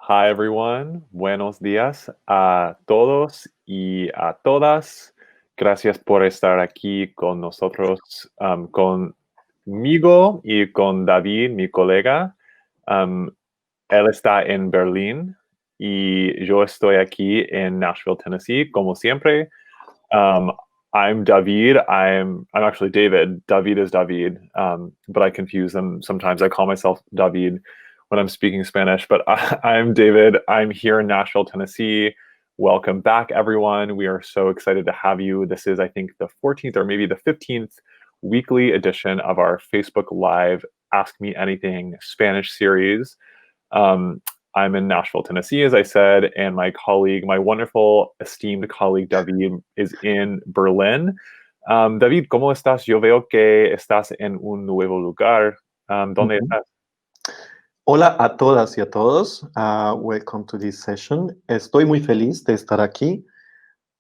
Hi everyone, buenos días a todos y a todas. Gracias por estar aquí con nosotros, conmigo y con David, mi colega. Um, Él está en Berlín y yo estoy aquí en Nashville, Tennessee, como siempre. Um, I'm David. I'm actually David. David is David, but I confuse them sometimes. I call myself David when I'm speaking Spanish, but I'm David. I'm here in Nashville, Tennessee. Welcome back, everyone. We are so excited to have you. This is, I think, the 14th or maybe the 15th weekly edition of our Facebook Live Ask Me Anything Spanish series. Um, I'm in Nashville, Tennessee, as I said, and my colleague, my wonderful, esteemed colleague David, is in Berlin. David, ¿cómo estás? Yo veo que estás en un nuevo lugar. ¿Dónde Mhm. estás? Hola a todas y a todos. Welcome to this session. Estoy muy feliz de estar aquí.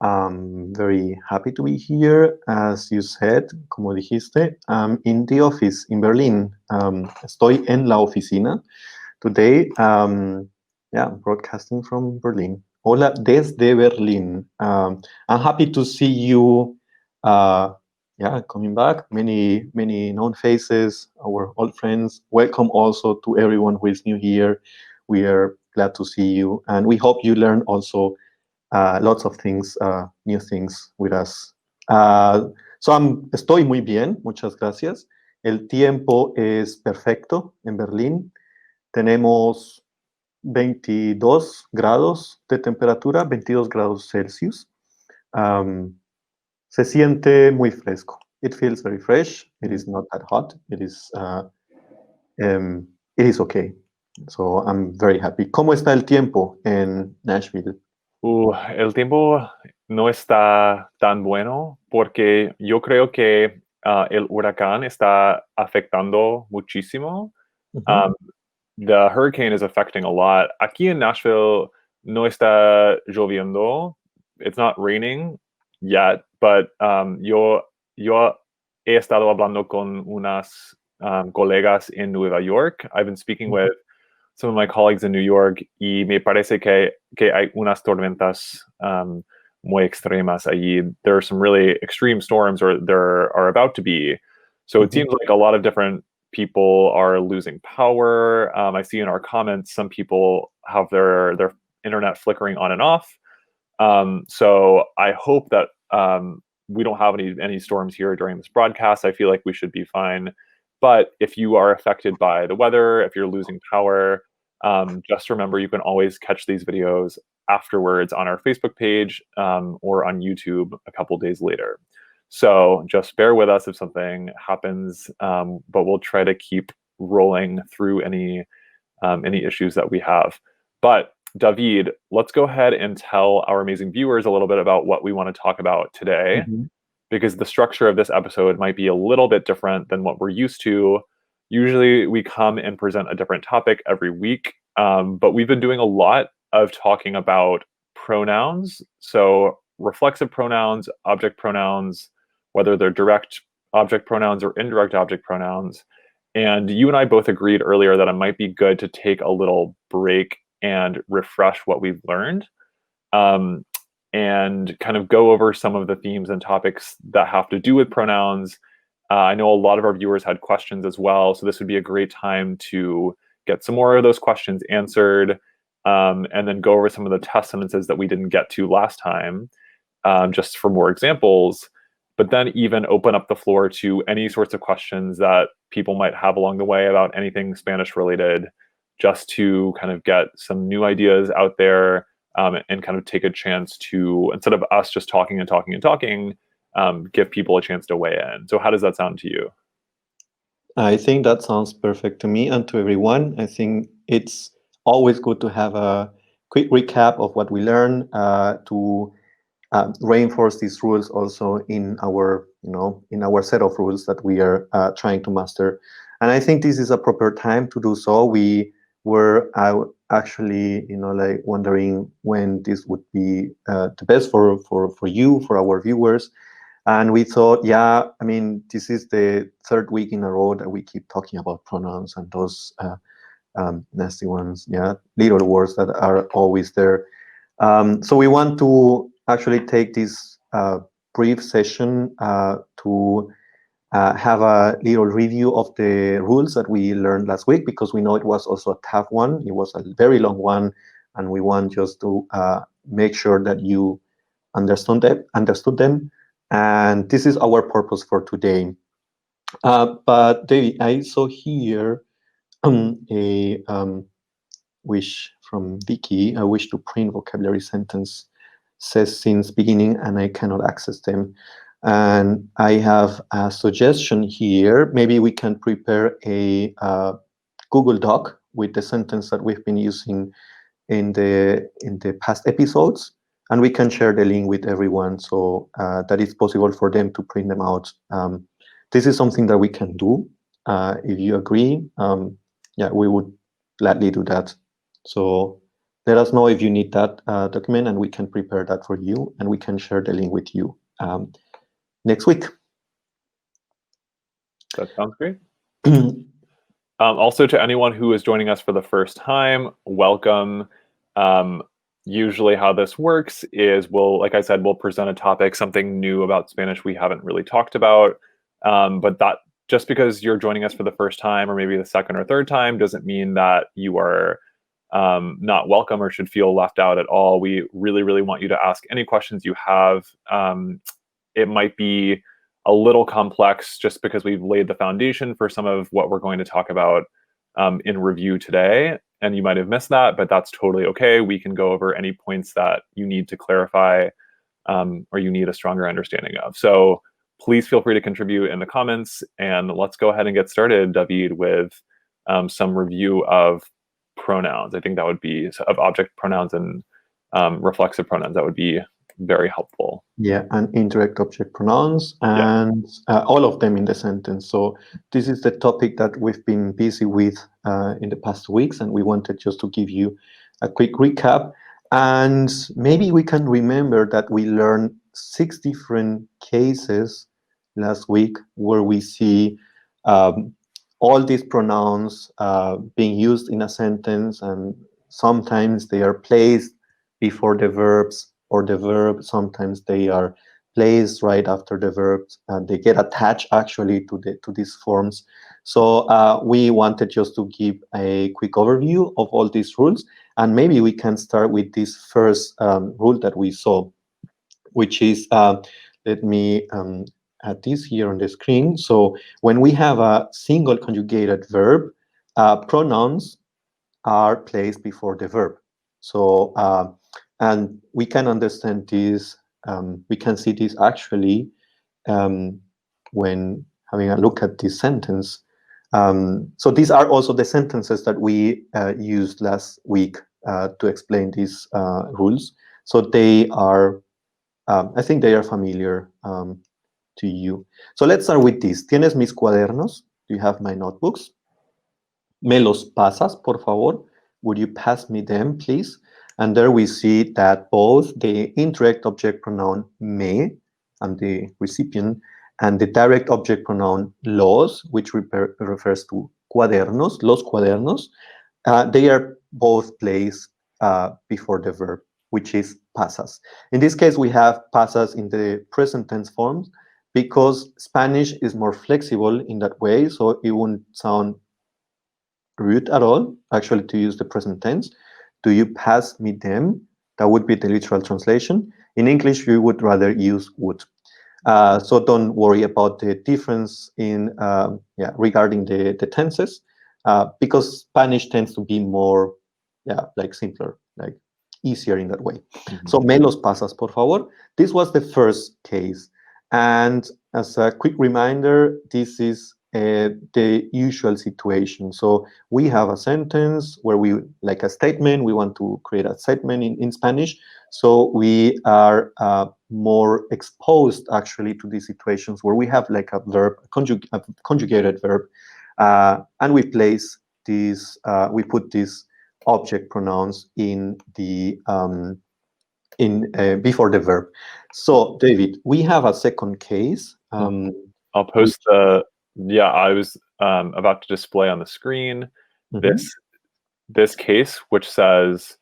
I'm very happy to be here. As you said, como dijiste, I'm in the office in Berlin. Estoy en la oficina today. Broadcasting from Berlin. Hola desde Berlín. I'm happy to see you. Uh, Coming back. Many known faces, our old friends. Welcome also to everyone who is new here. We are glad to see you, and we hope you learn also lots of things, new things with us. Estoy muy bien, muchas gracias. El tiempo es perfecto en Berlín. Tenemos 22 grados de temperatura, 22 grados Celsius. Um, Se siente muy fresco. It feels very fresh. It is not that hot. It is okay. So I'm very happy. ¿Cómo está el tiempo en Nashville? El tiempo no está tan bueno porque yo creo que el huracán está afectando muchísimo. Mhm. Um, the hurricane is affecting a lot. Aquí en Nashville no está lloviendo. It's not raining yet, but yo he estado hablando con unas colegas en Nueva York. I've been speaking with some of my colleagues in New York y me parece que hay unas tormentas muy extremas allí. There are some really extreme storms, or there are about to be. So it Mhm. seems like a lot of different people are losing power. I see in our comments some people have their internet flickering on and off. So I hope that we don't have any storms here during this broadcast. I feel like we should be fine. But if you are affected by the weather, if you're losing power, just remember you can always catch these videos afterwards on our Facebook page or on YouTube a couple days later. So just bear with us if something happens, but we'll try to keep rolling through any issues that we have. But David, let's go ahead and tell our amazing viewers a little bit about what we want to talk about today, Mhm. because the structure of this episode might be a little bit different than what we're used to. Usually, we come and present a different topic every week, but we've been doing a lot of talking about pronouns. So, reflexive pronouns, object pronouns, whether they're direct object pronouns or indirect object pronouns. And you and I both agreed earlier that it might be good to take a little break and refresh what we've learned, um, and kind of go over some of the themes and topics that have to do with pronouns. I know a lot of our viewers had questions as well, so this would be a great time to get some more of those questions answered, and then go over some of the test sentences that we didn't get to last time, just for more examples, but then even open up the floor to any sorts of questions that people might have along the way about anything Spanish related, just to kind of get some new ideas out there, and kind of take a chance to, instead of us just talking and talking and talking, give people a chance to weigh in. So how does that sound to you? I think that sounds perfect to me and to everyone. I think it's always good to have a quick recap of what we learn to reinforce these rules also in our, in our set of rules that we are trying to master. And I think this is a proper time to do so. We were actually, like wondering when this would be the best for you, for our viewers. And we thought, I mean, this is the third week in a row that we keep talking about pronouns and those nasty ones, yeah, little words that are always there. So we want to actually take this brief session to have a little review of the rules that we learned last week, because we know it was also a tough one. It was a very long one, and we want just to make sure that you understood them. And this is our purpose for today. But David, I saw here a wish from Vicky. A wish to print vocabulary sentence says since beginning, and I cannot access them. And I have a suggestion here. Maybe we can prepare a Google Doc with the sentence that we've been using in the past episodes, and we can share the link with everyone so that it's possible for them to print them out. This is something that we can do. If you agree, yeah, we would gladly do that. So let us know if you need that document, and we can prepare that for you, and we can share the link with you next week. That sounds great. Also, to anyone who is joining us for the first time, welcome. Usually how this works is like I said, we'll present a topic, something new about Spanish we haven't really talked about. But that just because you're joining us for the first time, or maybe the second or third time, doesn't mean that you are not welcome or should feel left out at all. We really, really want you to ask any questions you have. It might be a little complex just because we've laid the foundation for some of what we're going to talk about in review today. And you might have missed that, but that's totally okay. We can go over any points that you need to clarify or you need a stronger understanding of. So please feel free to contribute in the comments, and let's go ahead and get started, David, with some review of pronouns. I think that would be of object pronouns and reflexive pronouns. That would be very helpful. Yeah, and indirect object pronouns, and all of them in the sentence. So this is the topic that we've been busy with in the past weeks, and we wanted just to give you a quick recap. And maybe we can remember that we learned 6 different cases last week where we see all these pronouns being used in a sentence, and sometimes they are placed before the verbs or the verb. Sometimes they are placed right after the verbs, and they get attached actually to these forms. So we wanted just to give a quick overview of all these rules, and maybe we can start with this first rule that we saw, which is let me add this here on the screen. So when we have a single conjugated verb, pronouns are placed before the verb. So and we can understand this, we can see this actually when having a look at this sentence. So these are also the sentences that we used last week to explain these rules. So they are, I think they are familiar to you. So let's start with this. ¿Tienes mis cuadernos? Do you have my notebooks? ¿Me los pasas, por favor? Would you pass me them, please? And there we see that both the indirect object pronoun me, I'm the recipient, and the direct object pronoun los, which refers to cuadernos, los cuadernos, they are both placed before the verb, which is pasas. In this case, we have pasas in the present tense forms because Spanish is more flexible in that way, so it wouldn't sound rude at all, actually, to use the present tense. Do you pass me them? That would be the literal translation. In English, we would rather use would. So don't worry about the difference in regarding the tenses, because Spanish tends to be more, like simpler, like easier in that way. Mm-hmm. So me los pasas, por favor. This was the first case. And as a quick reminder, this is the usual situation. So we have a sentence where we, like a statement, we want to create a statement in Spanish. So we are more exposed actually to these situations where we have like a verb, a conjugated verb, and we place these, we put these object pronouns in the before the verb. So David, we have a second case. I'll post I was about to display on the screen this this case, which says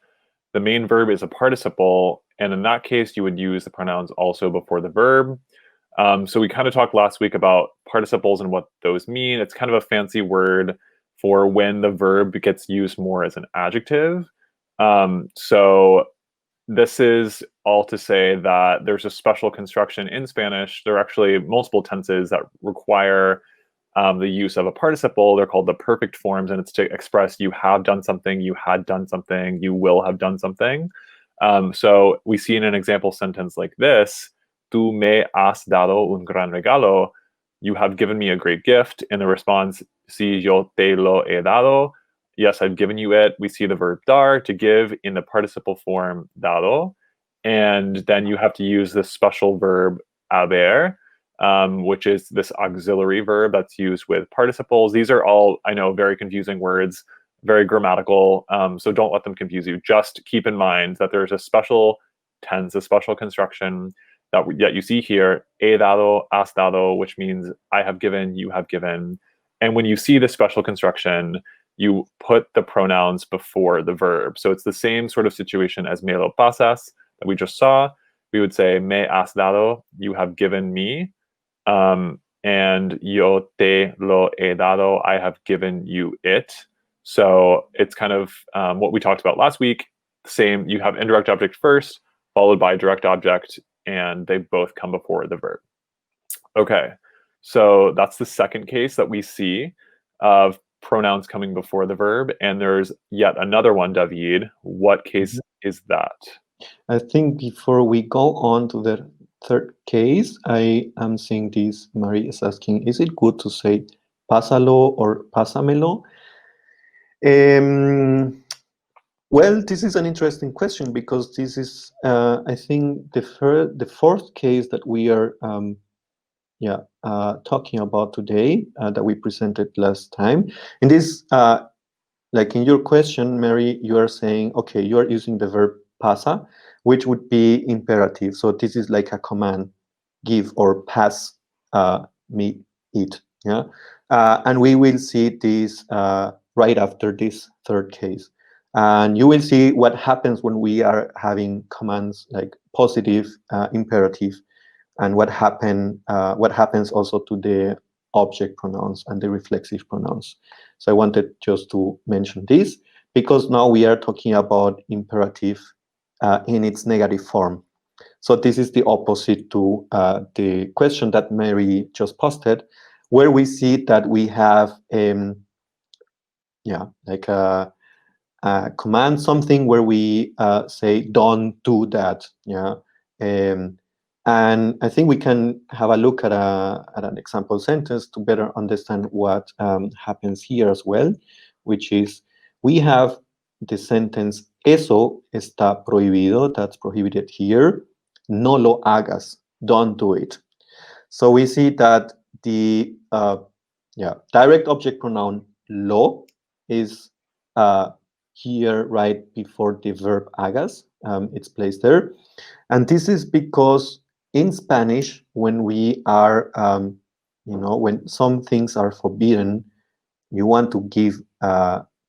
the main verb is a participle, and in that case, you would use the pronouns also before the verb. So we kind of talked last week about participles and what those mean. It's kind of a fancy word for when the verb gets used more as an adjective. So this is all to say that there's a special construction in Spanish. There are actually multiple tenses that require the use of a participle. They're called the perfect forms, and it's to express you have done something, you had done something, you will have done something. So we see in an example sentence like this, tú me has dado un gran regalo. You have given me a great gift. In the response, si yo te lo he dado. Yes, I've given you it. We see the verb dar, to give, in the participle form dado. And then you have to use this special verb haber, which is this auxiliary verb that's used with participles. These are all, I know, very confusing words, very grammatical. So don't let them confuse you. Just keep in mind that there's a special tense, a special construction that you see here, he dado, has dado, which means I have given, you have given. And when you see the special construction, you put the pronouns before the verb. So it's the same sort of situation as melo pasas that we just saw. We would say me has dado, you have given me. And yo te lo he dado, I have given you it. So it's kind of what we talked about last week. Same, you have indirect object first, followed by direct object, and they both come before the verb. Okay, so that's the second case that we see of pronouns coming before the verb. And there's yet another one, David. What case is that? I think before we go on to the third case, I am seeing this. Marie is asking, is it good to say pásalo or pásamelo? Well, this is an interesting question because this is, I think, the fourth case that we are talking about today, that we presented last time. In this, like in your question, Mary, you are saying, okay, you are using the verb pasa, which would be imperative. So this is like a command, give or pass me it. Yeah, and we will see this right after this third case, and you will see what happens when we are having commands like positive, imperative, and what happens also to the object pronouns and the reflexive pronouns. So I wanted just to mention this because now we are talking about imperative in its negative form. So this is the opposite to the question that Mary just posted, where we see that we have like a command, something where we say don't do that. And I think we can have a look at an example sentence to better understand what happens here as well, which is we have the sentence eso está prohibido, that's prohibited here. No lo hagas, don't do it. So we see that the direct object pronoun lo is here right before the verb hagas. It's placed there. And this is because in Spanish, when we are, when some things are forbidden, you want to give,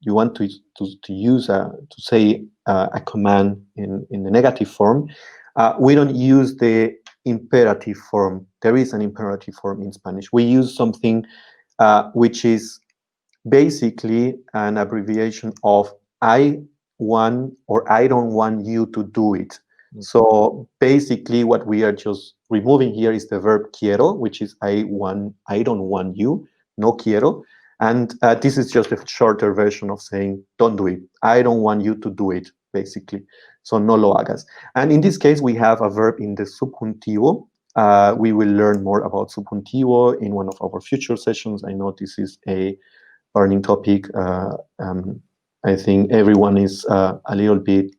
you want to use, to say a command in the negative form. We don't use the imperative form. There is an imperative form in Spanish. We use something which is basically an abbreviation of I want or I don't want you to do it. So basically what we are just removing here is the verb quiero, which is I don't want you, no quiero. And this is just a shorter version of saying don't do it. I don't want you to do it, basically. So no lo hagas. And in this case, we have a verb in the subjuntivo. We will learn more about subjuntivo in one of our future sessions. I know this is a learning topic. I think everyone is a little bit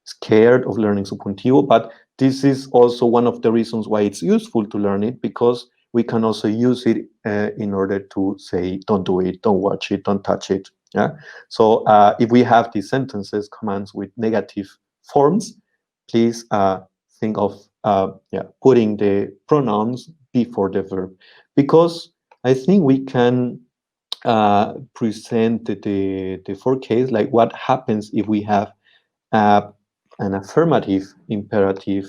scared of learning subjuntivo, but this is also one of the reasons why it's useful to learn it, because we can also use it in order to say don't do it, don't watch it, don't touch it. Yeah. So if we have these sentences, commands with negative forms, please think of putting the pronouns before the verb, because I think we can present the fourth case, like what happens if we have uh, an affirmative imperative,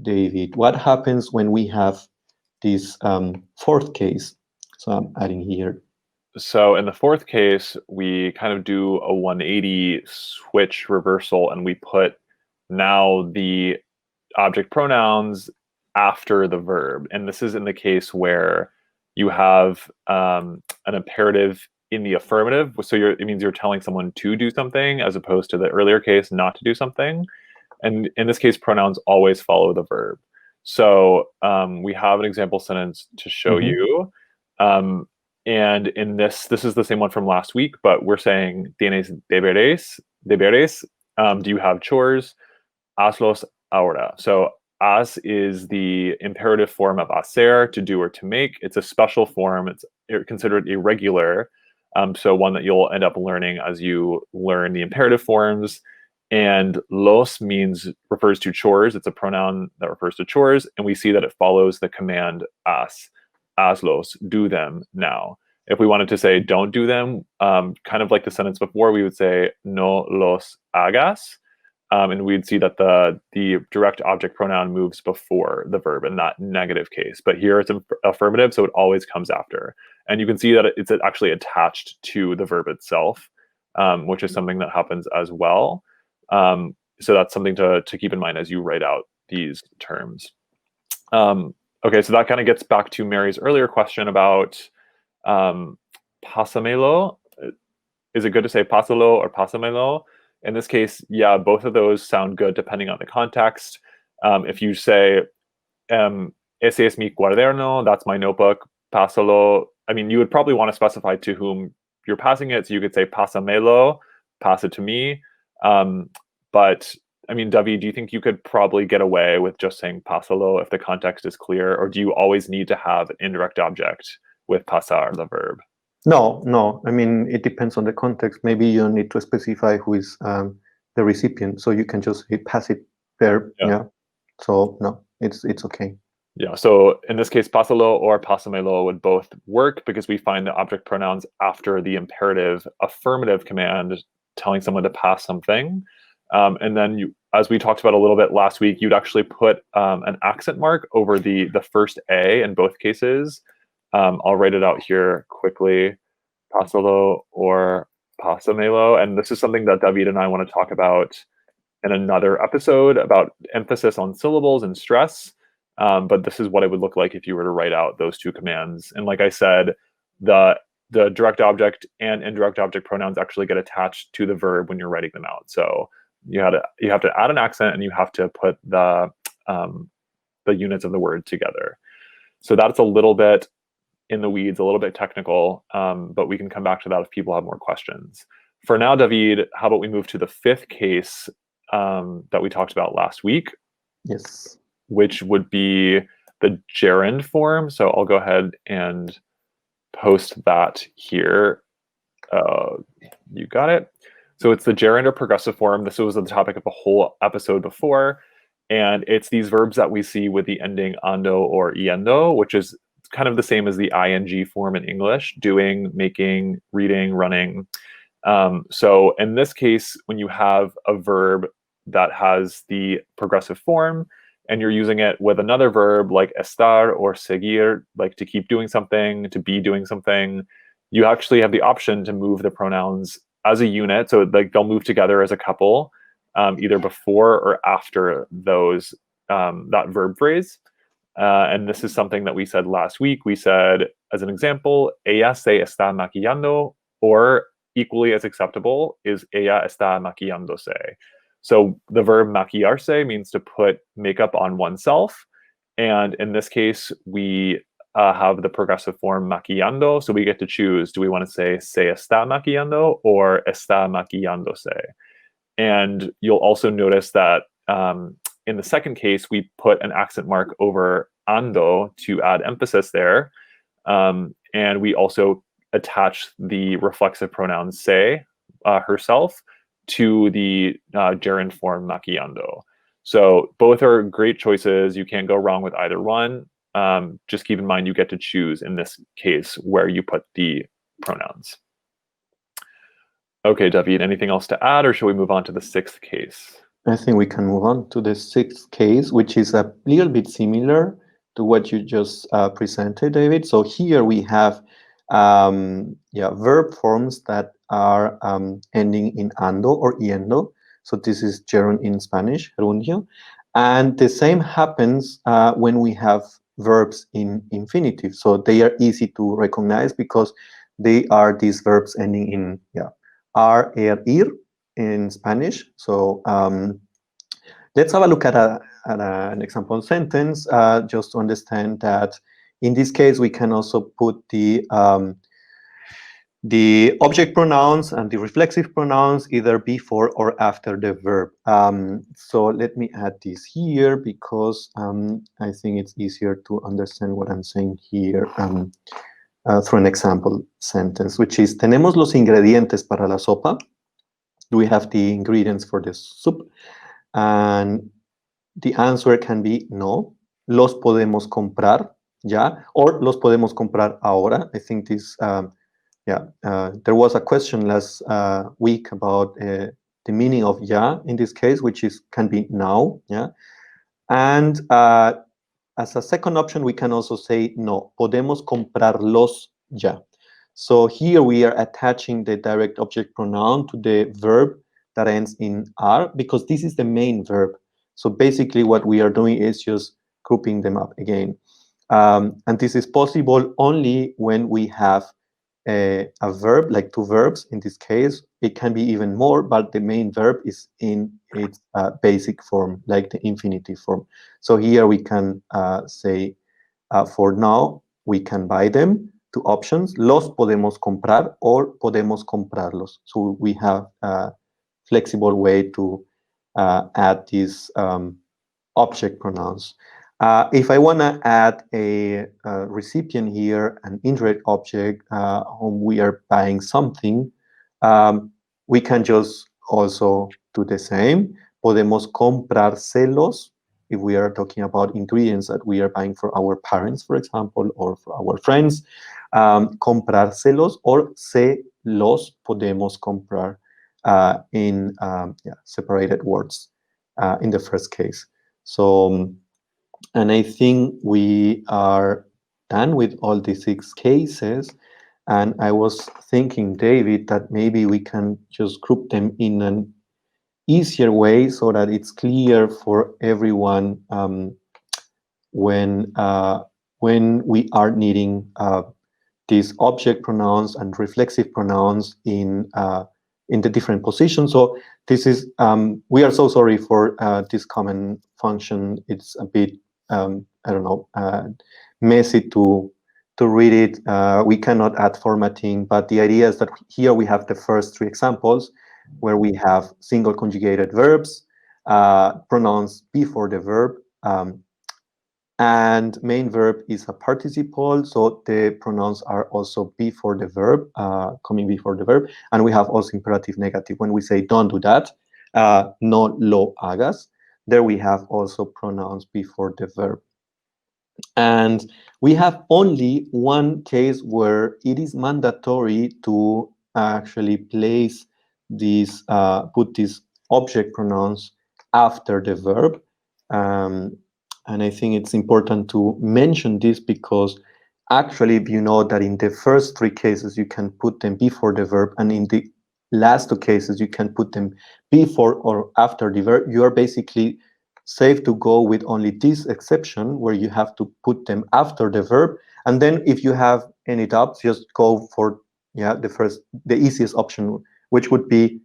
David? What happens when we have this fourth case? So I'm adding here. So in the fourth case, we kind of do a 180 switch reversal, and we put now the object pronouns after the verb. And this is in the case where you have an imperative in the affirmative. So it means you're telling someone to do something, as opposed to the earlier case, not to do something. And in this case, pronouns always follow the verb. So we have an example sentence to show Mhm. you. And in this is the same one from last week, but we're saying tienes deberes. Do you have chores? Hazlos ahora. So haz is the imperative form of hacer, to do or to make. It's a special form. It's considered irregular. So one that you'll end up learning as you learn the imperative forms. And los refers to chores. It's a pronoun that refers to chores. And we see that it follows the command hazlos, do them now. If we wanted to say don't do them, kind of like the sentence before, we would say no los hagas. And we'd see that the direct object pronoun moves before the verb in that negative case. But here it's affirmative, so it always comes after. And you can see that it's actually attached to the verb itself, which is something that happens as well. So that's something to keep in mind as you write out these terms. Okay, so that kind of gets back to Mary's earlier question about pasamelo. Is it good to say pasalo or pasamelo? In this case, yeah, both of those sound good depending on the context. If you say, ese es mi cuaderno, that's my notebook, pásalo, I mean, you would probably want to specify to whom you're passing it. So you could say pásamelo, pass it to me. But I mean, David, do you think you could probably get away with just saying pásalo if the context is clear? Or do you always need to have an indirect object with pasar, the verb? No. I mean, it depends on the context. Maybe you don't need to specify who is the recipient, so you can just hit passive verb. Yeah. So no, it's okay. Yeah, so in this case, pasalo or pasamelo would both work because we find the object pronouns after the imperative affirmative command telling someone to pass something. And then as we talked about a little bit last week, you'd actually put an accent mark over the first A in both cases. I'll write it out here quickly, pasalo or pasamelo. And this is something that David and I want to talk about in another episode about emphasis on syllables and stress. But this is what it would look like if you were to write out those two commands. And like I said, the direct object and indirect object pronouns actually get attached to the verb when you're writing them out. So you have to add an accent, and you have to put the units of the word together. So that's a little bit in the weeds, a little bit technical, but we can come back to that if people have more questions. For now, David, how about we move to the fifth case that we talked about last week? Yes. Which would be the gerund form. So I'll go ahead and post that here. You got it. So it's the gerund or progressive form. This was the topic of a whole episode before. And it's these verbs that we see with the ending ando or yendo, which is kind of the same as the ing form in English: doing, making, reading, running. So in this case, when you have a verb that has the progressive form, and you're using it with another verb like estar or seguir, like to keep doing something, to be doing something, you actually have the option to move the pronouns as a unit. So like they'll move together as a couple, either before or after those that verb phrase. And this is something that we said last week. We said, as an example, ella se está maquillando, or equally as acceptable is ella está maquillándose. So the verb maquillarse means to put makeup on oneself. And in this case, we have the progressive form maquillando. So we get to choose, do we want to say se está maquillando or está maquillándose? And you'll also notice that in the second case, we put an accent mark over ando to add emphasis there. And we also attach the reflexive pronoun se, herself, to the gerund form maquillando. So both are great choices. You can't go wrong with either one. Just keep in mind you get to choose in this case where you put the pronouns. Okay, David, anything else to add, or shall we move on to the sixth case? I think we can move on to the sixth case, which is a little bit similar to what you just presented, David. So here we have verb forms that are ending in ando or yendo. So this is gerund in Spanish, gerundio. And the same happens when we have verbs in infinitive. So they are easy to recognize because they are these verbs ending in ar, ir in Spanish. So let's have a look at an example sentence just to understand that in this case we can also put the object pronouns and the reflexive pronouns either before or after the verb. So let me add this here because I think it's easier to understand what I'm saying here through an example sentence, which is, tenemos los ingredientes para la sopa. Do we have the ingredients for the soup? And the answer can be no. Los podemos comprar, ya, or los podemos comprar ahora. I think this, there was a question last week about the meaning of ya in this case, which can be now, yeah. And as a second option, we can also say no. Podemos comprarlos ya. So here we are attaching the direct object pronoun to the verb that ends in R because this is the main verb. So basically what we are doing is just grouping them up again. And this is possible only when we have a verb, like two verbs in this case. It can be even more, but the main verb is in its basic form, like the infinitive form. So here we can say, for now, we can buy them. Two options, los podemos comprar or podemos comprarlos. So we have a flexible way to add these object pronouns. If I want to add a recipient here, an indirect object, whom we are buying something, we can just also do the same. Podemos comprárselos if we are talking about ingredients that we are buying for our parents, for example, or for our friends. Comprárselos or se los podemos comprar in separated words in the first case. So, and I think we are done with all the 6 cases. And I was thinking, David, that maybe we can just group them in an easier way so that it's clear for everyone when we are needing these object pronouns and reflexive pronouns in the different positions. So this is, we are so sorry for this common function. It's a bit, I don't know, messy to read it. We cannot add formatting, but the idea is that here we have the first 3 examples where we have single conjugated verbs, pronouns before the verb, and main verb is a participle, so the pronouns are also before the verb, coming before the verb. And we have also imperative negative. When we say don't do that, no lo hagas, there we have also pronouns before the verb. And we have only one case where it is mandatory to actually place these, put these object pronouns after the verb. And I think it's important to mention this because actually, if you know that in the first 3 cases, you can put them before the verb, and in the last 2 cases, you can put them before or after the verb, you are basically safe to go with only this exception where you have to put them after the verb. And then if you have any doubts, just go for the easiest option, which would be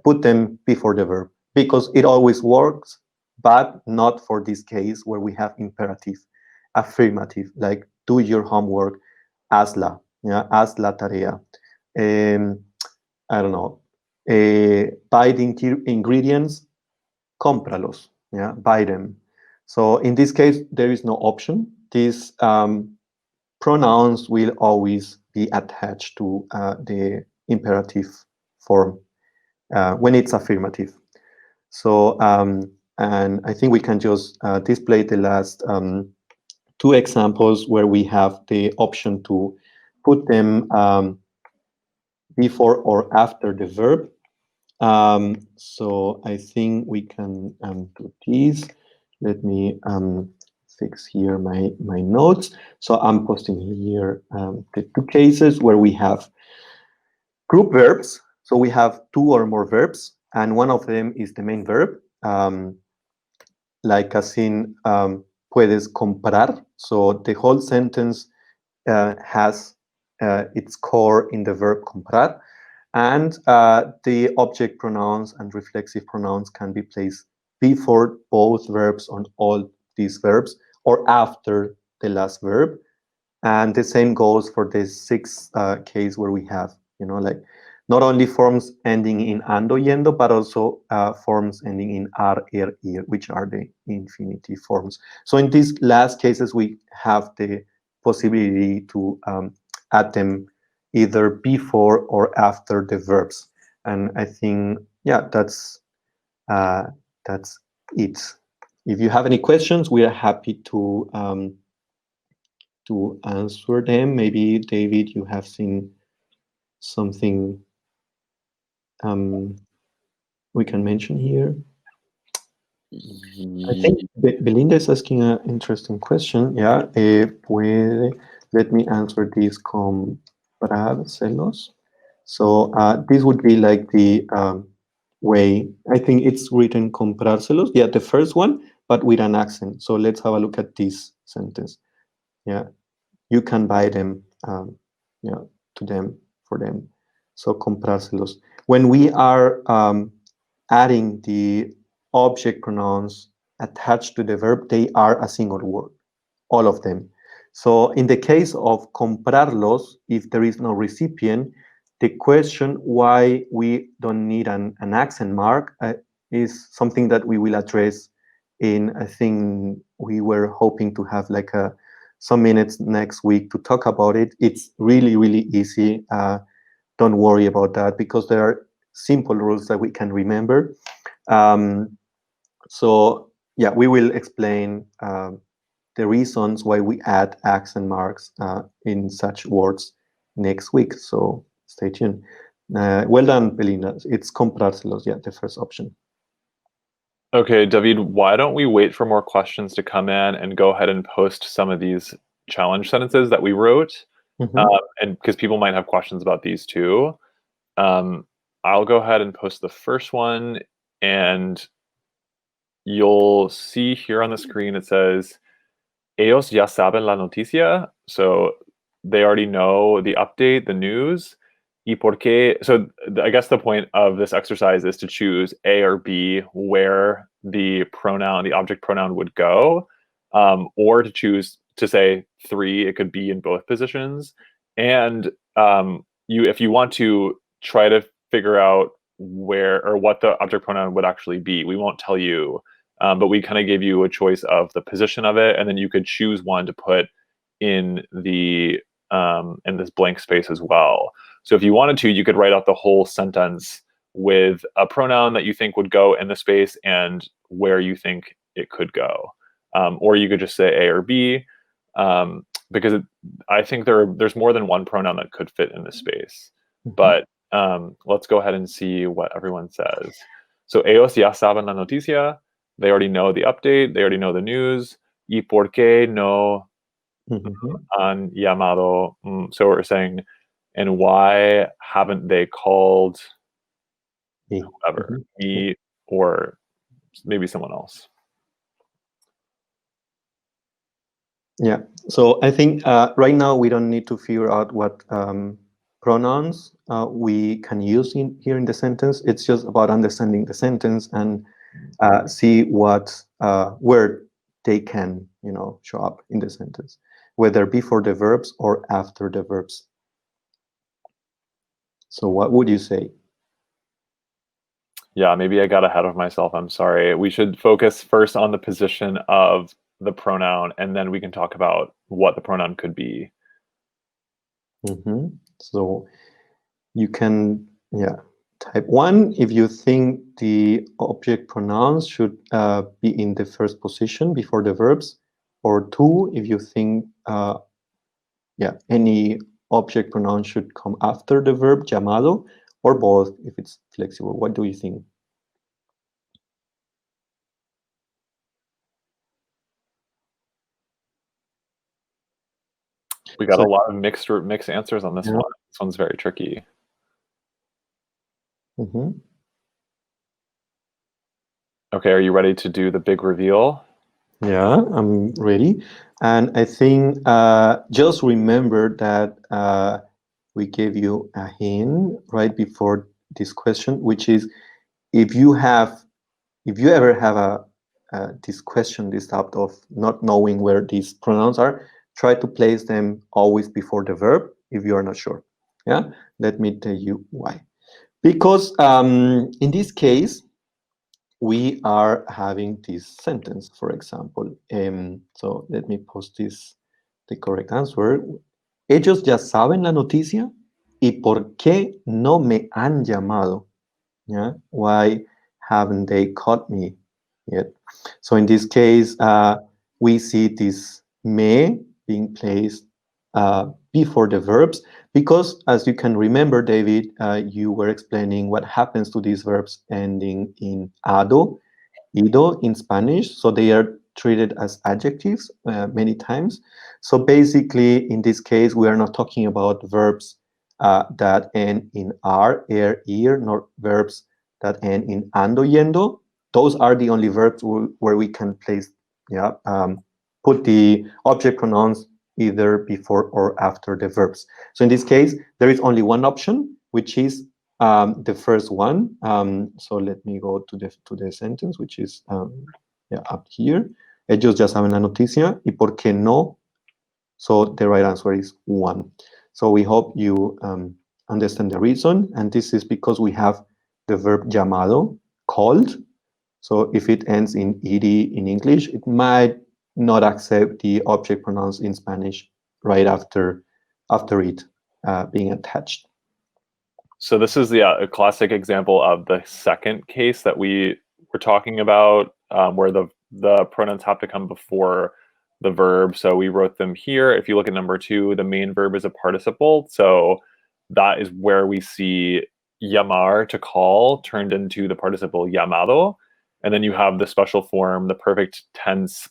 put them before the verb, because it always works, but not for this case where we have imperative, affirmative, like do your homework, hazla, haz la tarea. I don't know, buy the ingredients, cómpralos, buy them. So in this case, there is no option. These pronouns will always be attached to the imperative form when it's affirmative. So, and I think we can just display the last 2 examples where we have the option to put them before or after the verb. So I think we can do this. Let me fix here my notes. So I'm posting here the two cases where we have group verbs. So we have two or more verbs, and one of them is the main verb, like as in puedes comprar. So the whole sentence has its core in the verb comprar, and the object pronouns and reflexive pronouns can be placed before both verbs on all these verbs or after the last verb. And the same goes for the sixth case where we have, like not only forms ending in ando yendo, but also forms ending in ar, er, ir, which are the infinitive forms. So in these last cases, we have the possibility to add them either before or after the verbs. And I think, yeah, uh, that's it. If you have any questions, we are happy to answer them. Maybe, David, you have seen something um, we can mention here. I think Belinda is asking an interesting question. Yeah, puede, let me answer this comprárselos. So this would be like the way, I think it's written comprárselos. Yeah, the first one, but with an accent. So let's have a look at this sentence. Yeah, you can buy them, yeah, to them, for them. So comprárselos. When we are adding the object pronouns attached to the verb, they are a single word, all of them. So in the case of comprarlos, if there is no recipient, the question why we don't need an accent mark is something that we will address in, I think we were hoping to have like some minutes next week to talk about it. It's really, really easy. Don't worry about that because there are simple rules that we can remember. So yeah, we will explain the reasons why we add accent marks in such words next week. So stay tuned. Well done, Belinda. It's comprárselos. Yeah, the first option. Okay, David, why don't we wait for more questions to come in and go ahead and post some of these challenge sentences that we wrote? And because people might have questions about these too. I'll go ahead and post the first one, and you'll see here on the screen it says, Ellos ya saben la noticia. So they already know the update, the news. Y por qué? So I guess the point of this exercise is to choose A or B where the pronoun, the object pronoun would go, or to choose to say three. It could be in both positions. And if you want to try to figure out where or what the object pronoun would actually be, we won't tell you, but we kind of gave you a choice of the position of it, and then you could choose one to put in this blank space as well. So if you wanted to, you could write out the whole sentence with a pronoun that you think would go in the space and where you think it could go, or you could just say A or B, because I think there's more than one pronoun that could fit in this space. But let's go ahead and see what everyone says. So ellos ya saben la noticia. They already know the update. They already know the news. Y por qué no han llamado? So we're saying, and why haven't they called whoever, me or maybe someone else? Yeah. So I think right now we don't need to figure out what pronouns we can use here in the sentence. It's just about understanding the sentence and see what where they can, show up in the sentence, whether before the verbs or after the verbs. So what would you say? Yeah, maybe I got ahead of myself. I'm sorry. We should focus first on the position of the pronoun, and then we can talk about what the pronoun could be. So you can, type 1 if you think the object pronouns should be in the first position before the verbs, or 2 if you think any object pronoun should come after the verb llamado, or both if it's flexible? What do you think? We got So a lot of mixed answers on this yeah. one. This one's very tricky. Mhm. Okay, are you ready to do the big reveal? Yeah, I'm ready. And I think just remember that we gave you a hint right before this question, which is if you have, if you ever have this question, this doubt of not knowing where these pronouns are, try to place them always before the verb if you are not sure. Yeah, let me tell you why. Because in this case, we are having this sentence, for example. So let me post this, the correct answer. Ellos ya saben la noticia y por qué no me han llamado. Yeah? Why haven't they caught me yet? So in this case, we see this me being placed before the verbs because, as you can remember, David, you were explaining what happens to these verbs ending in ado, ido in Spanish. So they are treated as adjectives many times. So basically, in this case, we are not talking about verbs that end in ar, er, ir, nor verbs that end in ando, yendo. Those are the only verbs where we can place, yeah, put the object pronouns either before or after the verbs. So in this case, there is only one option, which is the first one. So let me go to the sentence, which is yeah, up here. Ellos ya saben la noticia y por qué no. So the right answer is one. So we hope you understand the reason, and this is because we have the verb llamado, called. So if it ends in ed in English, it might not accept the object pronouns in Spanish right after it being attached. So this is a classic example of the second case that we were talking about, where the pronouns have to come before the verb. So we wrote them here. If you look at number 2, the main verb is a participle. So that is where we see llamar, to call, turned into the participle llamado. And then you have the special form, the perfect tense,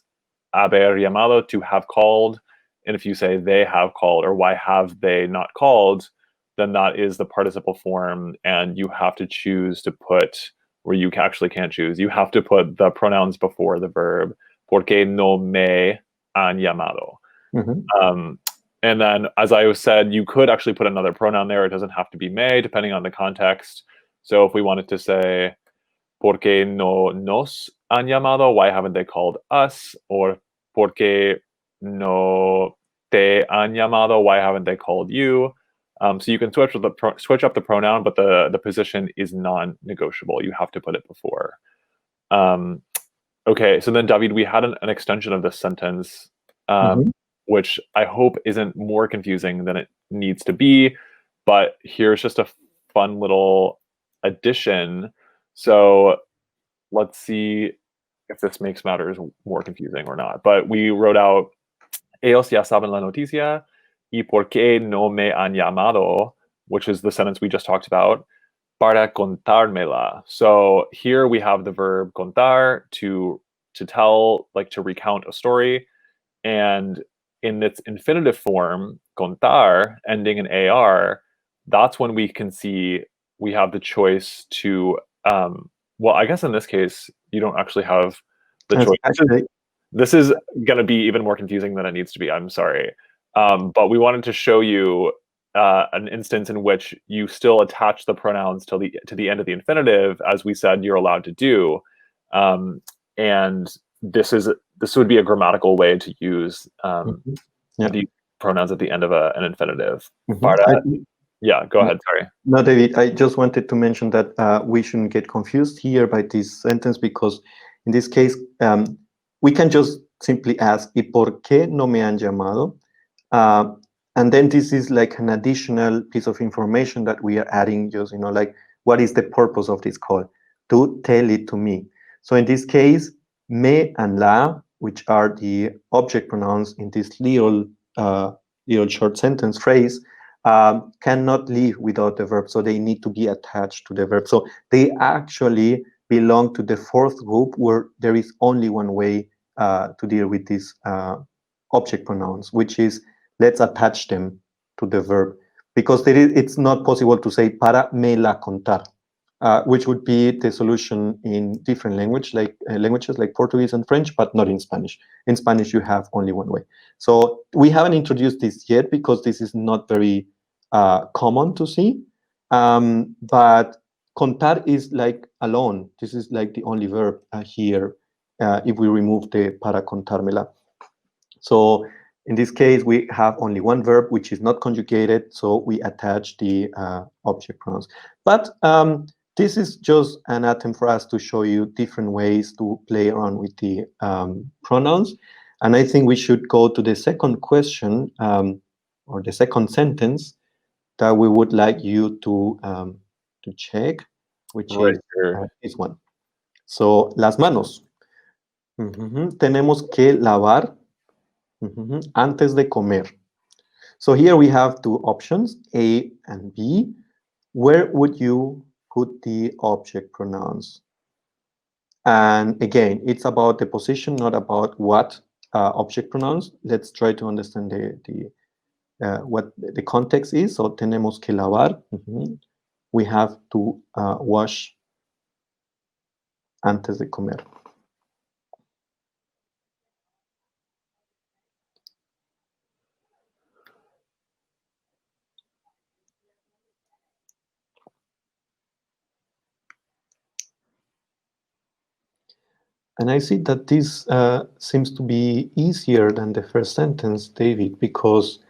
haber llamado, to have called. And if you say they have called, or why have they not called, then that is the participle form, and you have to choose to put, where you actually can't choose, you have to put the pronouns before the verb. Porque no me han llamado. Mhm. And then, as I said, you could actually put another pronoun there. It doesn't have to be me, depending on the context. So if we wanted to say, porque no nos han llamado, why haven't they called us? Or porque no te han llamado, why haven't they called you? So you can switch up the pronoun, but the position is non-negotiable. You have to put it before. Okay, so then David, we had an extension of this sentence, Mhm. which I hope isn't more confusing than it needs to be. But here's just a fun little addition. So let's see if this makes matters more confusing or not. But we wrote out, ellos ya saben la noticia y por qué no me han llamado, which is the sentence we just talked about, para contármela. So here we have the verb contar, to tell, like to recount a story. And in its infinitive form, contar, ending in ar, that's when we can see we have the choice to, well, I guess in this case, you don't actually have the That's choice. actually This is going to be even more confusing than it needs to be. I'm sorry. But we wanted to show you an instance in which you still attach the pronouns to the end of the infinitive, as we said you're allowed to do. And this would be a grammatical way to use mhm. Yeah. the pronouns at the end of an infinitive. Mhm. Para, yeah, go ahead. Sorry. No, David, I just wanted to mention that we shouldn't get confused here by this sentence because in this case, we can just simply ask, ¿y por qué no me han llamado? Uh, and then this is like an additional piece of information that we are adding, just, like what is the purpose of this call? To tell it to me. So in this case, me and la, which are the object pronouns in this little short sentence phrase, cannot live without the verb, so they need to be attached to the verb. So they actually belong to the fourth group, where there is only one way to deal with these object pronouns, which is let's attach them to the verb, because it's not possible to say para me la contar, which would be the solution in different languages like Portuguese and French, but not in Spanish. In Spanish, you have only one way. So we haven't introduced this yet because this is not very common to see. But contar is like alone. This is like the only verb here if we remove the para contármela. So in this case, we have only one verb, which is not conjugated, so we attach the object pronouns. But this is just an attempt for us to show you different ways to play around with the pronouns. And I think we should go to the second question, or the second sentence that we would like you to check, which Right is here. this one. So, las manos. Tenemos que lavar antes de comer. So here we have two options, A and B. Where would you put the object pronouns? And again, it's about the position, not about what object pronouns. Let's try to understand what the context is. So tenemos que lavar. We have to wash antes de comer. And I see that this seems to be easier than the first sentence, David, because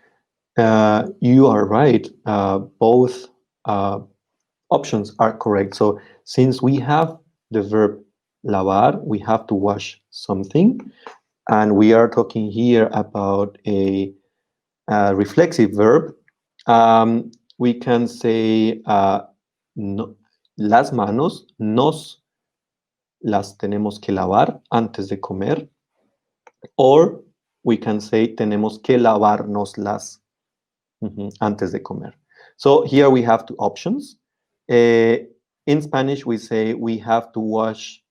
you are right. Both options are correct. So since we have the verb lavar, we have to wash something. And we are talking here about a reflexive verb. We can say no, las manos nos las tenemos que lavar antes de comer. Or we can say tenemos que lavárnoslas antes de comer. So here we have two options. In Spanish, we say we have to wash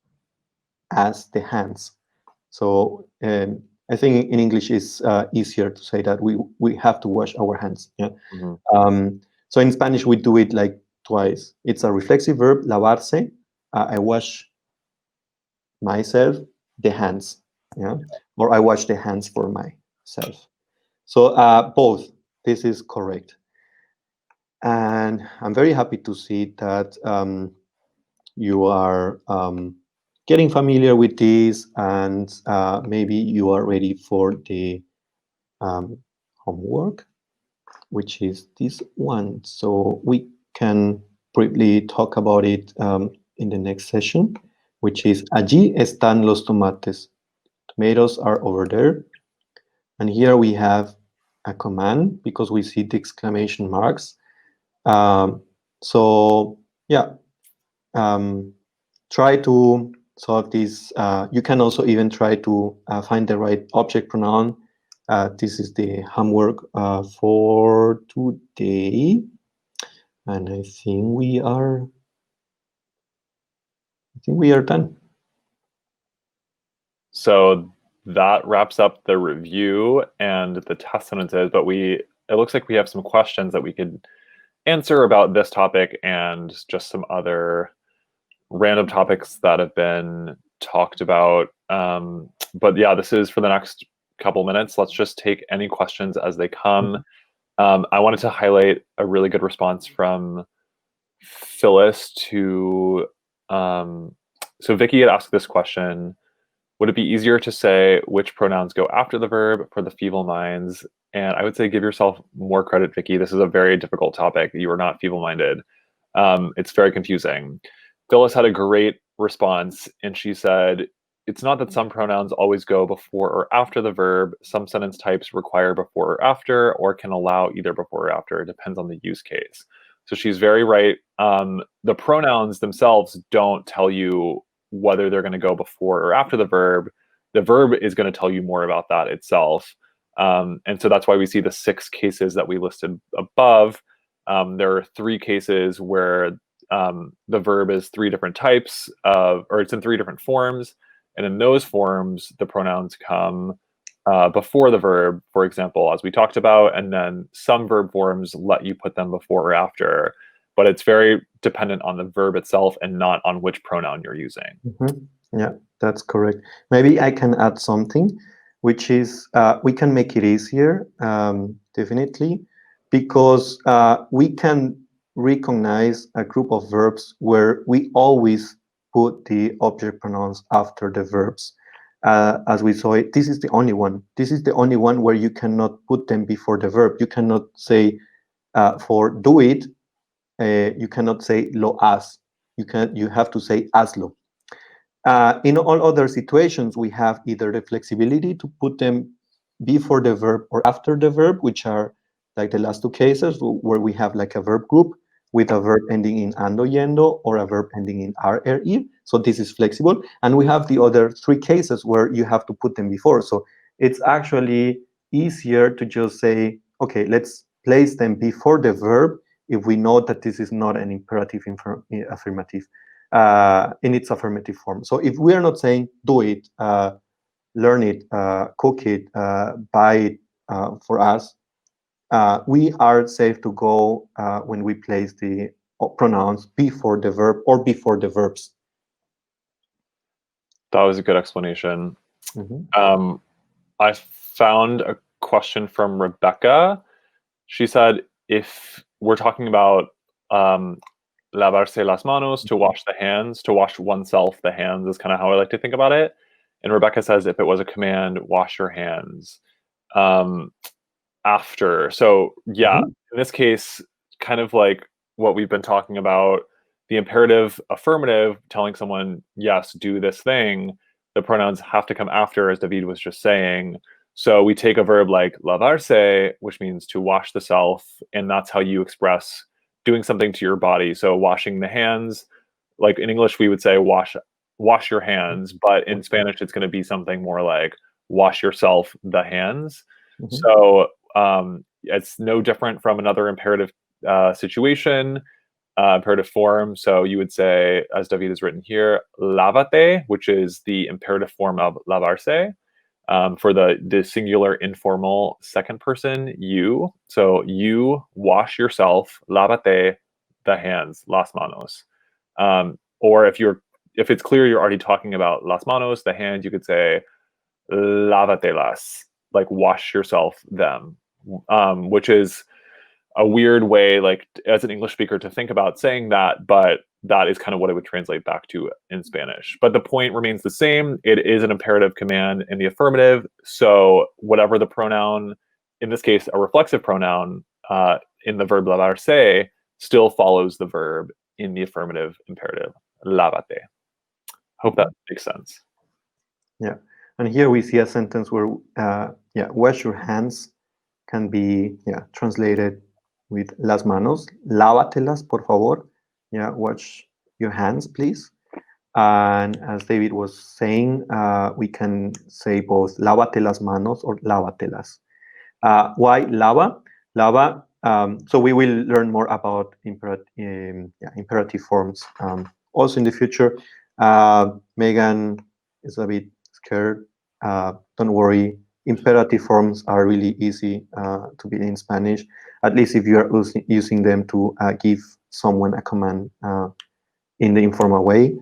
as the hands. So I think in English it's easier to say that we have to wash our hands. Yeah. So in Spanish, we do it like twice. It's a reflexive verb, lavarse. I wash myself, the hands. Yeah. Or I wash the hands for myself. So both. This is correct. And I'm very happy to see that you are getting familiar with this, and maybe you are ready for the homework, which is this one. So we can briefly talk about it in the next session, which is allí están los tomates. Tomatoes are over there. And here we have a command because we see the exclamation marks. So yeah, try to solve this. You can also even try to find the right object pronoun. This is the homework for today, and I think we are done. So that wraps up the review and the test sentences, but it looks like we have some questions that we could answer about this topic and just some other random topics that have been talked about. But yeah, this is for the next couple minutes. Let's just take any questions as they come. I wanted to highlight a really good response from Phyllis to, so Vicky had asked this question: would it be easier to say which pronouns go after the verb for the feeble minds? And I would say give yourself more credit, Vicky. This is a very difficult topic. You are not feeble-minded. It's very confusing. Phyllis had a great response, and she said, it's not that some pronouns always go before or after the verb. Some sentence types require before or after, or can allow either before or after. It depends on the use case. So she's very right. The pronouns themselves don't tell you whether they're going to go before or after the verb. The verb is going to tell you more about that itself. And so that's why we see the 6 cases that we listed above. There are 3 cases where the verb is 3 different types of, or it's in 3 different forms. And in those forms, the pronouns come before the verb, for example, as we talked about, and then some verb forms let you put them before or after. But it's very dependent on the verb itself and not on which pronoun you're using. Yeah, that's correct. Maybe I can add something, which is we can make it easier, definitely, because we can recognize a group of verbs where we always put the object pronouns after the verbs. As we saw it, this is the only one. This is the only one where you cannot put them before the verb. You cannot say for do it, you cannot say lo haz. You have to say hazlo. In all other situations, we have either the flexibility to put them before the verb or after the verb, which are like the last 2 cases where we have like a verb group with a verb ending in ando, yendo, or a verb ending in rre. So this is flexible. And we have the other 3 cases where you have to put them before. So it's actually easier to just say, okay, let's place them before the verb if we know that this is not an imperative affirmative in its affirmative form. So if we are not saying do it, learn it, cook it, buy it for us, we are safe to go when we place the pronouns before the verb or before the verbs. That was a good explanation. I found a question from Rebecca. She said, if we're talking about lavarse las manos, to wash the hands, to wash oneself the hands is kind of how I like to think about it. And Rebecca says, if it was a command, wash your hands after. So yeah, in this case, kind of like what we've been talking about, the imperative affirmative telling someone, yes, do this thing, the pronouns have to come after, as David was just saying. So we take a verb like lavarse, which means to wash the self, and that's how you express doing something to your body. So washing the hands, like in English we would say wash your hands, but in Spanish it's going to be something more like wash yourself the hands. So it's no different from another imperative situation, imperative form. So you would say, as David has written here, lávate, which is the imperative form of lavarse. For the singular informal second person, you. So you wash yourself, lávate the hands, las manos. Or if it's clear you're already talking about las manos, the hands, you could say lávatelas, like wash yourself them, which is a weird way, like as an English speaker, to think about saying that, but that is kind of what it would translate back to in Spanish. But the point remains the same. It is an imperative command in the affirmative. So whatever the pronoun, in this case, a reflexive pronoun in the verb lavarse, still follows the verb in the affirmative imperative, lávate. Hope that makes sense. Yeah. And here we see a sentence where, wash your hands can be translated with las manos. Lávatelas, por favor. Yeah, wash your hands, please. And as David was saying, we can say both lávate las manos or lávatelas. Why lava? Lava. So we will learn more about imperative forms also in the future. Megan is a bit scared. Don't worry. Imperative forms are really easy to be in Spanish, at least if you are using them to give someone a command in the informal way.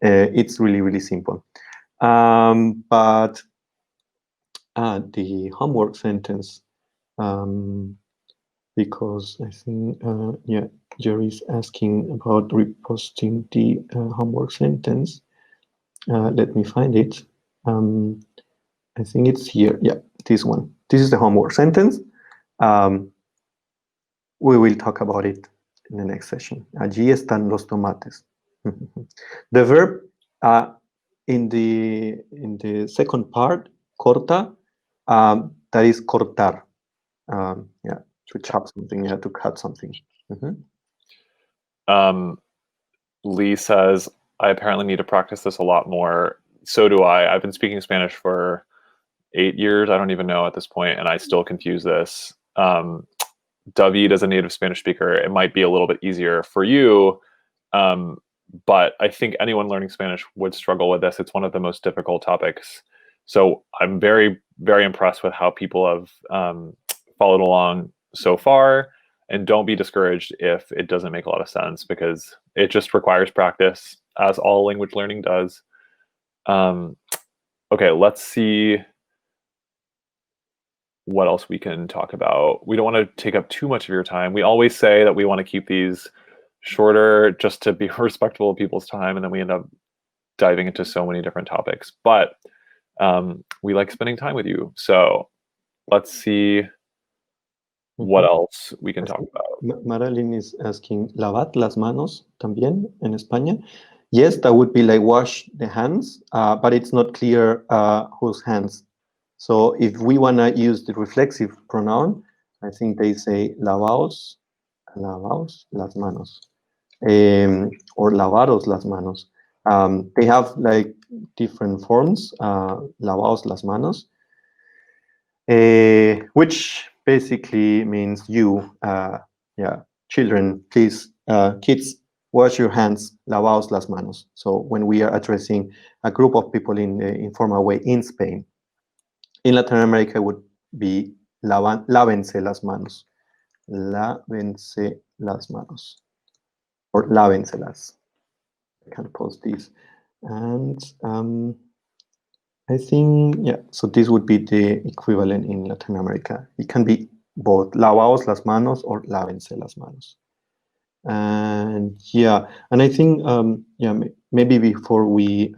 It's really, really simple. But the homework sentence, because I think, Jerry's asking about reposting the homework sentence. Let me find it. I think it's here. Yeah, this one. This is the homework sentence. We will talk about it in the next session. Allí están los tomates. The verb in the second part, corta, that is cortar. To chop something, to cut something. Lee says, I apparently need to practice this a lot more. So do I. I've been speaking Spanish for 8 years. I don't even know at this point, and I still confuse this. David, as a native Spanish speaker, it might be a little bit easier for you. But I think anyone learning Spanish would struggle with this. It's one of the most difficult topics. So I'm very, very impressed with how people have followed along so far. And don't be discouraged if it doesn't make a lot of sense, because it just requires practice, as all language learning does. Okay, let's see what else we can talk about. We don't want to take up too much of your time. We always say that we want to keep these shorter just to be respectful of people's time, and then we end up diving into so many different topics. But we like spending time with you. So let's see what else we can talk about. Marilyn is asking, lavad las manos también en España? Yes, that would be like wash the hands, but it's not clear whose hands. So if we want to use the reflexive pronoun, I think they say lavaos las manos, or lavaros las manos. They have like different forms, lavaos las manos, which basically means you, children, please, kids, wash your hands, lavaos las manos. So when we are addressing a group of people in the informal way in Spain. In Latin America, it would be lávense las manos. Lávense las manos. Or lávenselas. I can post these. And I think, so this would be the equivalent in Latin America. It can be both lavaos las manos or lávense las manos. And and I think, maybe before we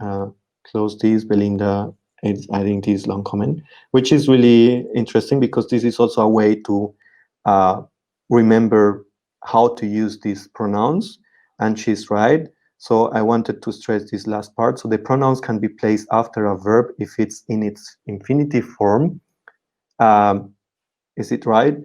close this, Belinda is adding this long comment, which is really interesting, because this is also a way to remember how to use these pronouns, and she's right. So I wanted to stress this last part. So the pronouns can be placed after a verb if it's in its infinitive form. Is it right?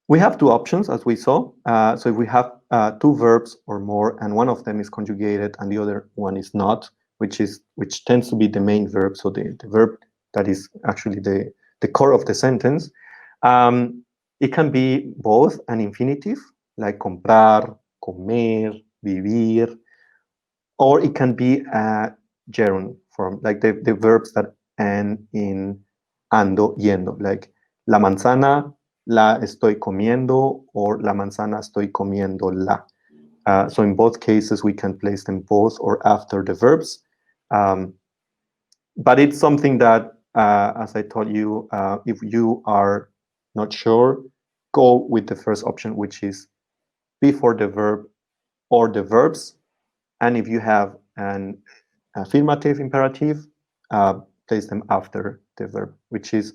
We have two options, as we saw. So if we have two verbs or more, and one of them is conjugated and the other one is not, which tends to be the main verb, so the verb that is actually the core of the sentence, it can be both an infinitive, like comprar, comer, vivir, or it can be a gerund form, like the verbs that end in ando, yendo, like la manzana la estoy comiendo, or la manzana estoy comiéndola. So in both cases, we can place them both or after the verbs. But it's something that, as I told you, if you are not sure, go with the first option, which is before the verb or the verbs. And if you have an affirmative imperative, place them after the verb, which is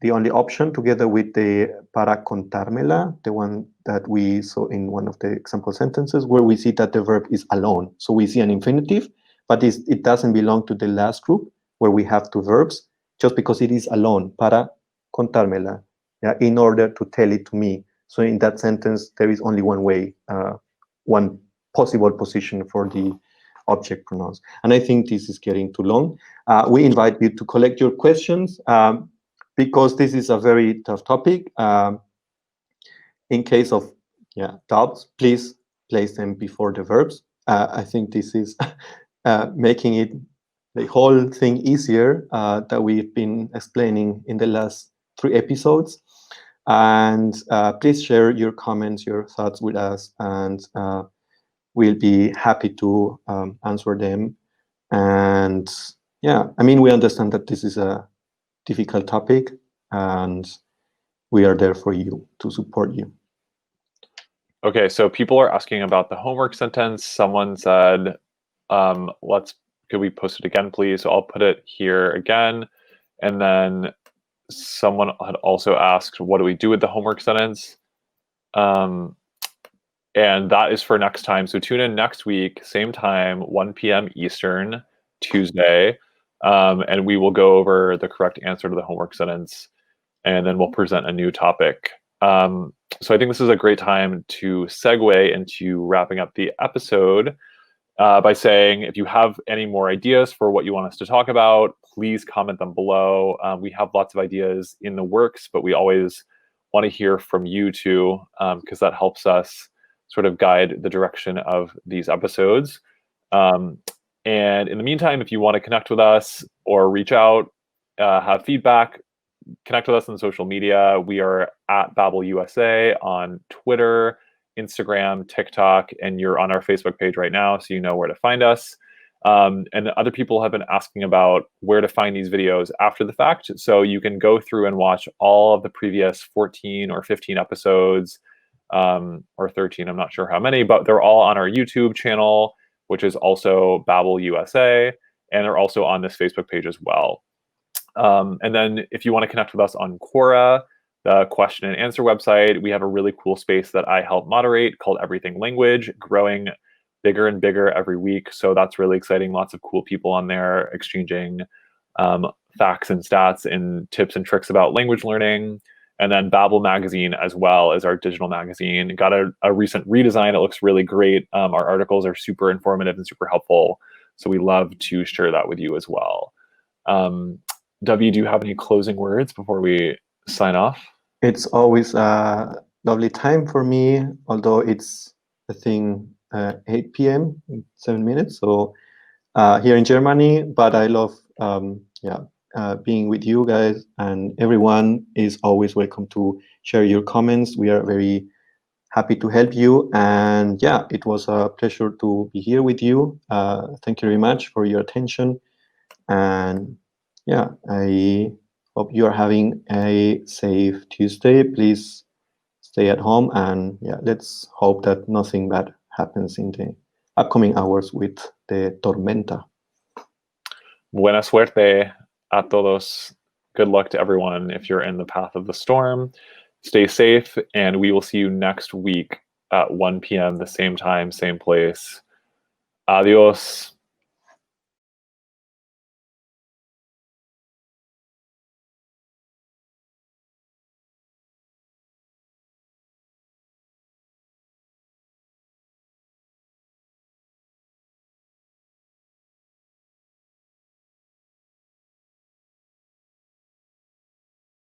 the only option, together with the para contármela, the one that we saw in one of the example sentences, where we see that the verb is alone. So we see an infinitive, but it doesn't belong to the last group, where we have two verbs, just because it is alone, para contármela, in order to tell it to me. So in that sentence, there is only one way, one possible position for the object pronouns. And I think this is getting too long. We invite you to collect your questions, because this is a very tough topic. In case of doubts, please place them before the verbs. I think this is making it the whole thing easier, that we've been explaining in the last 3 episodes. And please share your comments, your thoughts with us, and we'll be happy to answer them. And I mean, we understand that this is a difficult topic, and we are there for you, to support you. Okay, so people are asking about the homework sentence. Someone said, could we post it again, please? So I'll put it here again. And then someone had also asked, what do we do with the homework sentence? And that is for next time. So tune in next week, same time, 1 p.m. Eastern, Tuesday. And we will go over the correct answer to the homework sentence, and then we'll present a new topic. So I think this is a great time to segue into wrapping up the episode by saying, if you have any more ideas for what you want us to talk about, please comment them below. We have lots of ideas in the works, but we always want to hear from you too, because that helps us sort of guide the direction of these episodes. And in the meantime, if you want to connect with us or reach out, have feedback, connect with us on social media. We are at Babel USA on Twitter, Instagram, TikTok, and you're on our Facebook page right now, so you know where to find us. And other people have been asking about where to find these videos after the fact. So you can go through and watch all of the previous 14 or 15 episodes, or 13, I'm not sure how many, but they're all on our YouTube channel, which is also Babel USA, and they're also on this Facebook page as well. And then if you want to connect with us on Quora, the question and answer website, we have a really cool space that I help moderate called Everything Language, growing bigger and bigger every week. So that's really exciting. Lots of cool people on there exchanging facts and stats and tips and tricks about language learning. And then Babel Magazine as well as our digital magazine. Got a recent redesign. It looks really great. Our articles are super informative and super helpful. So we love to share that with you as well. W, do you have any closing words before we sign off? It's always a lovely time for me, although it's, I think, 8 p.m. in 7 minutes. So here in Germany, but I love being with you guys, and everyone is always welcome to share your comments. We are very happy to help you. And yeah, it was a pleasure to be here with you. Thank you very much for your attention. And yeah, I hope you are having a safe Tuesday. Please stay at home, and yeah, let's hope that nothing bad happens in the upcoming hours with the tormenta. Buena suerte a todos. Good luck to everyone if you're in the path of the storm. Stay safe, and we will see you next week at 1 p.m., the same time, same place. Adios.